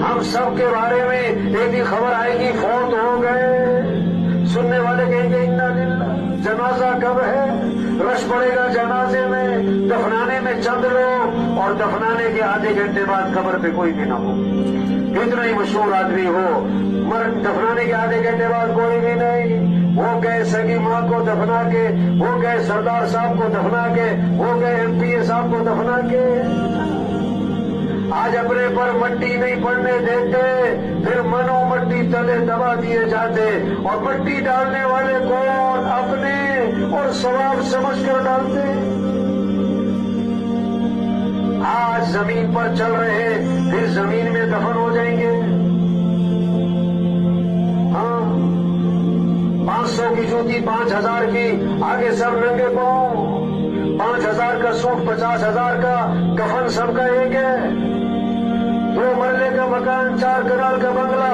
हम सब के बारे में एक ही खबर आएगी, फौत हो गए। सुनने वाले कहेंगे इन्ना लिल्लाह। जनाजा कब है? रश पड़ेगा जनाजे में, दफनाने में चंद लोग, और दफनाने के आधे घंटे बाद कब्र पे कोई भी ना हो। कितना ही मशहूर आदमी हो, मर दफनाने के आधे घंटे बाद कोई भी नहीं। वो गए सगी माँ को दफना के, वो गए सरदार साहब को दफना के, वो गए एमपीए साहब को दफना के। आज अपने पर मट्टी नहीं पड़ने देते, फिर मनो मट्टी तले दबा दिए जाते, और मट्टी डालने वाले कौन? अपने और सवाब समझकर डालते। आज जमीन पर चल रहे, फिर जमीन में दफन हो जाएंगे। हाँ, 500 की जूती 5000 की, आगे सब नंगे पांव। 5000 का सूट, 50,000 का कफन, सबका एक है। 2 मरले का मकान, 4 कनाल का बंगला,